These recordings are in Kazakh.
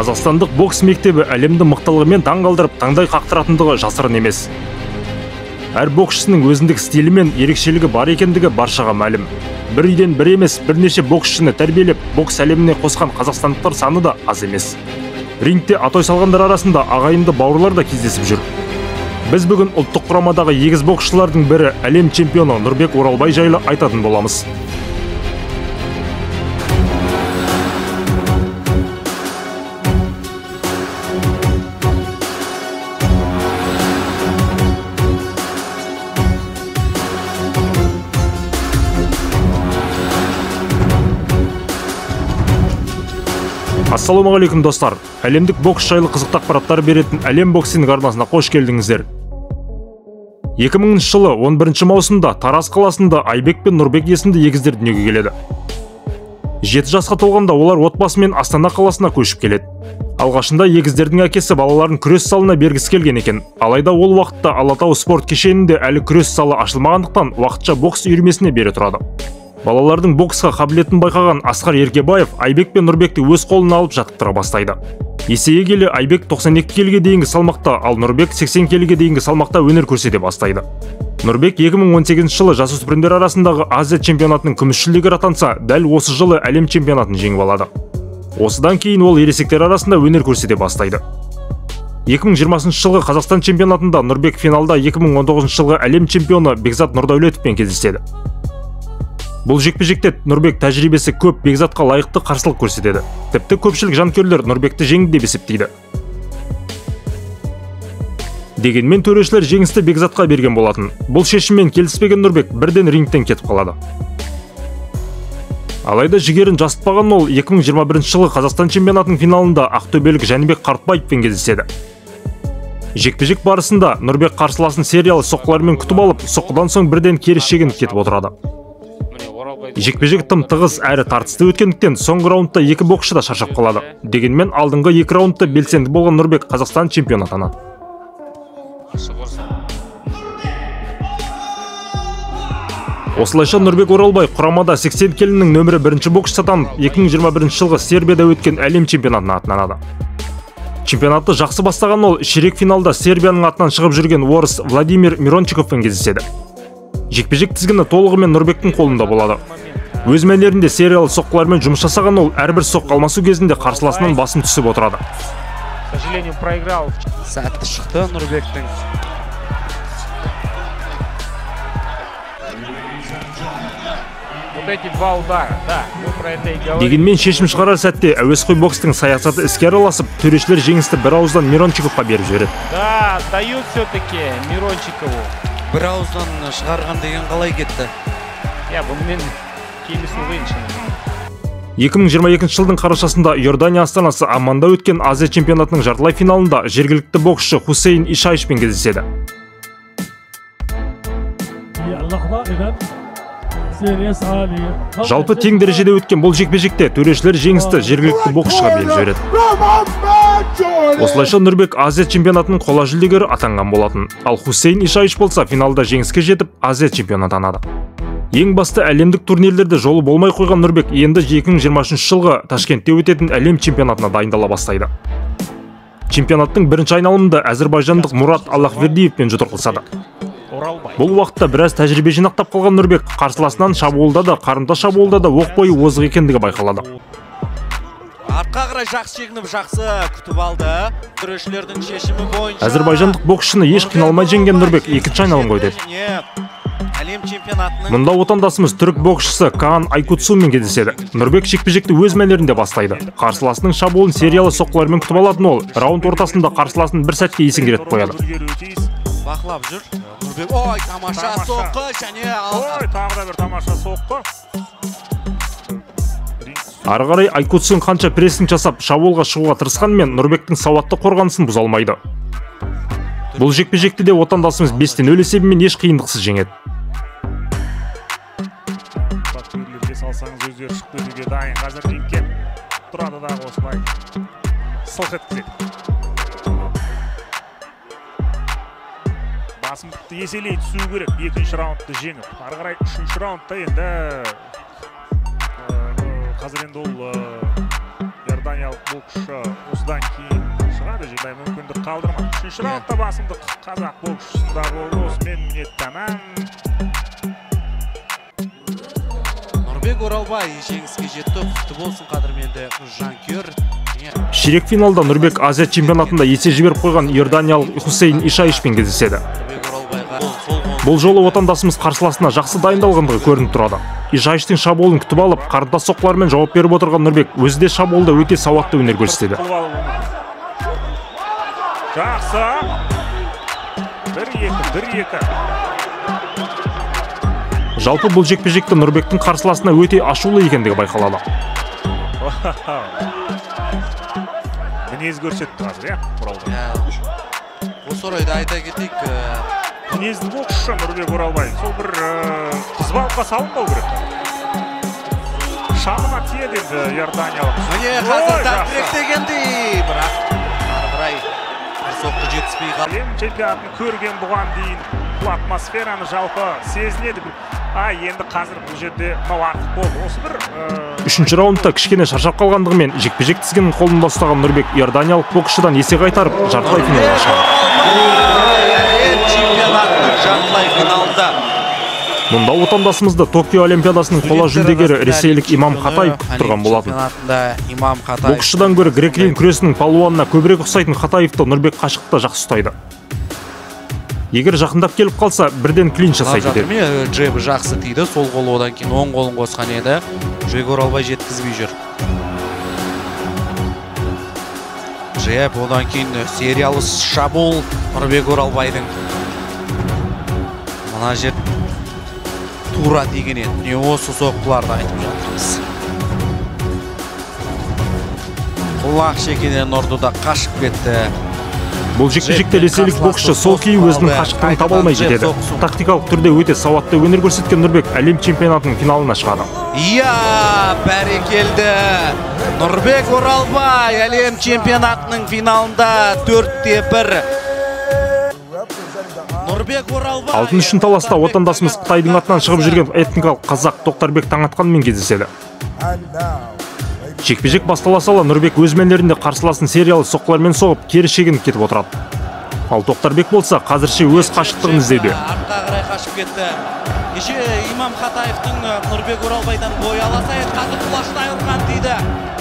Қазақстандық бокс мектебі әлемді мықтылығымен таң қалдырып, таңдай қақтыратындығы жасырын емес. Әр боксшының өзіндік стилі мен ерекшелігі бар екендігі баршаға мәлім. Бір үйден бір емес, бірнеше боксшыны тәрбиелеп, бокс әлеміне қосқан қазақстандықтар саны да аз емес. Рингте атой салғандар арасында ағайынды бауырлар да кездесіп жүр. Біз бүгін ұлттық құрамадағы егіз боксшылардың бірі әлем чемпионы Нұрбек Оралбай жайлы айтатын боламыз. Ассалаумағалейкум достар. Әлемдік бокс жайлы қызықты ақпараттар беретін әлем боксинг арнасына қош келдіңіздер. 2000 жылы 11 маусымда Тараз қаласында Айбек пен Нұрбек есімді егіздер дүниеге келеді. 7 жасқа толғанда олар отбасымен Астана қаласына көшіп келеді. Алғашында егіздердің әкесі балаларын күрес залына бергісі келген екен. Алайда ол уақытта Алатау спорт кешенінде әлі күрес залы ашылмағандықтан уақытша бокс үйірмесіне бере тұрады. Балалардың боксқа қабілетін байқаған Асқар Еркебаев Айбек пен Нұрбекті өз қолына алып жаттықтыра бастайды. Есейе келе Айбек 92 келіге дейінгі салмақта, ал Нұрбек 80 келіге дейінгі салмақта өнер көрсете бастайды. Нұрбек 2018 жылы жасөспірімдер арасындағы Азия чемпионатының күміс жүлдегері атанса, дәл осы жылы әлем чемпионатын жеңіп алады. Осыдан кейін ол ересектер арасында өнер көрсете бастайды. 2020 жылғы Қазақстан чемпионатында Нұрбек финалда 2019 жылғы әлем чемпионы Бекзат Нұрдәулетовпен кездеседі. Бұл жекпе-жекте Нұрбек тәжірибесі көп, Бекзатқа лайықты қарсылық көрсетеді. Тіпті көпшілік жанкүйерлер Нұрбекті жеңді деп есептейді. Дегенмен төрешілер жеңісті Бекзатқа берген болатын. Бұл шешіммен келіспеген Нұрбек бірден рингтен кетіп қалады. Алайда жігерін жасытпаған ол 2021 жылы Қазақстан чемпионатының финалында ақтөбелік Жәнібек Қартбаевпен кездеседі. Жекпе-жек барысында Нұрбек қарсыласын сериялы соққылармен күтіп алып, соққыдан соң бірден кері шегініп кетіп отырады. Жекпе-жек тым тығыз әрі тартысты өткендіктен соңғы раундта екі боксшы да шаршап қалады. Дегенмен алдыңғы екі раундта белсенді болған Нұрбек Қазақстан чемпионы атанады. Осылайша Нұрбек Оралбай құрамада 80 келінің нөмірі бірінші боксшы атанып, 2021 жылғы Сербияда өткен әлем чемпионатына аттанады. Чемпионатты жақсы бастаған ол ширек финалда Сербияның атынан шығып жүрген орыс Владимир Мирончиковпен кездеседі. Жекпе-жек тізгіні толығымен Нұрбектің қолында болады. Өз мәнерінде сериялы соққылармен жұмыс жасаған ол әрбір соққы алмасу кезінде қарсыласынан басым түсіп отырады. К сожалению, проиграл. Сәтті шықты Нұрбектің. Вот эти два удара, да, мы про это и говорим. Дегенмен шешім шығарар сәтте әуесқой бокстың саясаты іске араласып, төрешілер жеңісті бір ауыздан Мирончиковқа беріп жібереді. Да, дают все-таки Мирончикову. Бір ауыздан шығарған деген қалай кетті? Я бұнымен келісу қиын. 2022 жылдың қарашасында Иордания астанасы Амманда өткен Азия чемпионатының жартылай финалында жергілікті боксшы Хусейн Ишайшпен кездеседі. Жалпы тең дәрежеде өткен бұл жекпе-жекте төрешілер жеңісті жергілікті боксшыға беріп жібереді. Осылайша Нұрбек Азия чемпионатының қола жүлдегері атанған болатын, ал Хусейн Ишайш болса финалда жеңіске жетіп Азия чемпионы атанады. Ең басты әлемдік турнирлерде жолы болмай қойған Нұрбек енді 2023 жылғы Ташкентте өтетін әлем чемпионатына дайындала бастайды. Чемпионаттың бірінші айналымында әзірбайжандық Мурат Аллахвердиевпен жұдырықтасады. Бұл уақытта біраз тәжірибе жинақтап қалған Нұрбек қарсыласынан шабуылда да, қарымта шабуылда да оқ бойы озық екендігі байқалады. Артқа қарай жақсы шегініп, жақсы күтіп алды. Төрешілердің шешімі бойынша әзірбайжандық боксшыны еш қиналмай жеңген Нұрбек екінші айналымға өтеді. Мұнда отандасымыз түрік боксшысы Каан Айкутсумен кездеседі. Нұрбек жекпе-жекті өз мәнерінде бастайды. Қарсыласының шабуылын сериялы соққылармен күтіп алатын ол, раунд ортасында қарсыласын бір сәтке есеңгіретіп қояды. Бақылап жүр. Нұрбек, ой, тамаша соққы және Ой, тағы да бір тамаша соққы. Ары қарай Айкутсун қанша прессинг жасап, шабуылға шығуға тырысқанмен Нұрбектің сауатты қорғанысын бұза алмайды. Бұл жекпе-жекте де отандасымыз 5-0 есебімен еш қиындықсыз жеңеді. Бактерлерге салсаңыз өздері шықты өтуге дайын. Қазір рингке тұрады да осылай сылқ еткізеді. Басымдықты еселей түсу керек. Екінші раундты жеңіп. Ары қарай үшінші раундта енді қазір енді ол иорданиялық боксшы осыдан кейін шығады, жағдай мүмкіндік қалдырмады. Үшінші раундта басымдық қазақ боксшысында болды. Осымен минут тамам. Нұрбек Оралбай жеңіске жетті. Құтты болсын қадірменді жанкүйер. Ширек финалда Нұрбек Азия чемпионатында есе жіберіп қойған иорданиялық Хусейн Ишаишпен кездеседі. Бұл жолы отандасымыз қарсыласына жақсы дайындалғандығы көрініп тұрады. Ишаиштің шабуылын күтіп алып, қарындас соққылармен жауап беріп отырған Нұрбек өзі де шабуылда өте сауатты өнер көрсетеді. Жақсы. 1-2. Жалпы бұл жекпе-жекте Нұрбектің қарсыласына өте ашулы екендігі байқалады. Мінез көрсетті қазір, Оралбай. Осы орайда айта кетейік. Мінезді боксшы Нұрбек Оралбай. Сол бір қызбалыққа салынбау керек. Шамына тиеді енді иорданиялық. Міне қазір тәңірек дегендей, бірақ арбырай бір соққы жетіспей қалды. Әлем чемпионатын көрген бұған дейін бұл атмосфераны жалпы сезінеді. Енді қазір бұл жерде артық болды. Осы бір Үшінші раундта кішкене шаршап қалғандығымен жекпе-жек тізгінін қолында ұстаған Нұрбек иорданиялық боксшыдан есе қайтарып, жартылай финалға шығады. Жартылай финалда. Мұнда отандасымызды Токио Олимпиадасының қола жүлдегері ресейлік Имам Хатаев тұрған болатын. Боксшыдан гөрі грек-рим күресінің палуанына көбірек ұқсайтын Хатаевты Нұрбек қашықтықта жақсы ұстайды. Егер жақындап келіп қалса, бірден клинч жасай кетеді. Джебі жақсы тиді, сол қолы одан кейін оң қолын қосқан еді. Нұрбек Оралбай жеткізбей жүр. Джеб, одан кейін сериялы шабуыл Нұрбек Оралбайдың. Мына жер тура тиген еді. Не осы соққыларды айтып жатырмыз. Құлақ шекеден ұрды да қашып кетті. Бұл жекпе-жекте ресейлік боксшы сол күйі өзінің қашықтығын таба алмай жетеді. Тактикалық түрде өте сауатты өнер көрсеткен Нұрбек әлем чемпионатының финалына шығады. Бәрекелді. Нұрбек Оралбай әлем чемпионатының финалында 4-1. Нұрбек Оралбай. Алтын үшін таласта отандасымыз Қытайдың атынан шығып жүрген этникалық қазақ Тоқтарбек Таңатқанмен кездеседі. Жекпе-жек бастала сала Нұрбек өз мәнерінде қарсыласын сериялы соққылармен соғып, кері шегініп кетіп отырады. Ал Тоқтарбек болса, қазірше өз қашықтығын іздеуде. Артқа қарай қашып кетті. Кеше Имам Хатаевтың Нұрбек Оралбайдан бой аласа еді, қазір құлашын айырылған дейді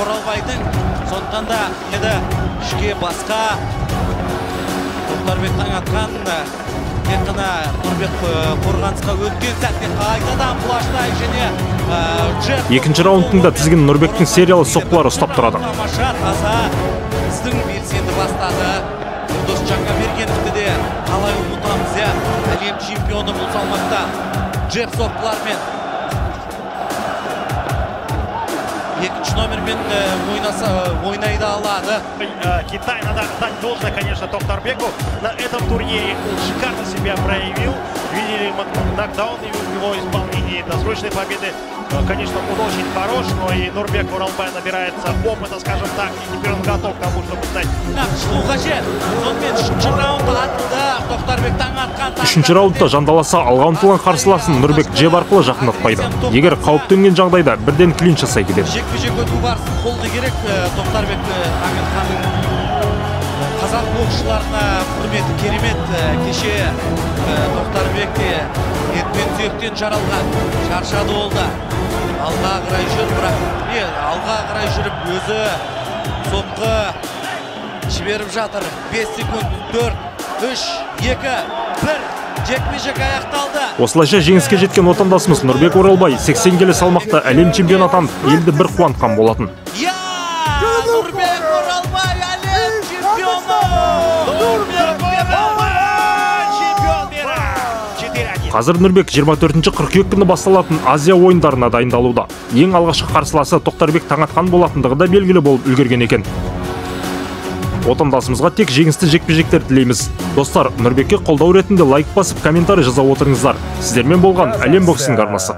Оралбайдың. Сондықтан да еді ішке басқа Тоқтарбек Таңатқан тек қана Нұрбек қорғанысқа өткен сәтте қайтадан құлаштай және екінші раундында тізгін Нұрбектің сериялы соққылары ұстап тұрады. Біздің белсенді бастады. Дос Жаңабергеновті де қалай ұмытамыз, әлем чемпионы бұл салмақта джеб соққылармен екінші номермен ойнайды алады. Китай надо отдать должное, конечно, Тоқтарбеку. На этом турнире он шикарно себя проявил. Видели нокдаун в его исполнении, досрочной победы. Конечно, он очень хорош, но и Нұрбек Оралбай набирается опыта, скажем так, и теперь он готов к тому, чтобы стать. Үшінші раундта жандаласа алға ұмтылған қарсыласын Нұрбек жеб арқылы жақындатпайды. Егер қауіп төнген жағдайда бірден клинч жасай кетеді. Жекпе-жек өту барысын қолды керек. Тоқтарбек Таңатқанның қазақ боксшыларына құрметі керемет. Кеше Тоқтарбекте етпен сүйектен жаралған, шаршады олда. Алға қарай жүр, бірақ алға қарай жүріп өзі соққы жіберіп жатыр. 5 секунд, 4, 3, 2, 1. Жекпе-жек аяқталды. Осылайша жеңіске жеткен отандасымыз Нұрбек Оралбай 80 келі салмақта әлем чемпионы атанып, елді бір қуантқан болатын. Нұрбек Оралбай әлем чемпионы! Нұрбек Оралбай чемпион мира! Қазір Нұрбек 24 қыркүйек күні басталатын Азия ойындарына дайындалуда. Ең алғашқы қарсыласы Тоқтарбек Таңатқан болатындығы да белгілі болып үлгерген екен. Отандасымызға тек жеңісті жекпе-жектер тілейміз. Достар, Нұрбекке қолдау ретінде лайк басып, комментарий жаза отырыңыздар. Сіздермен болған әлем боксинг арнасы.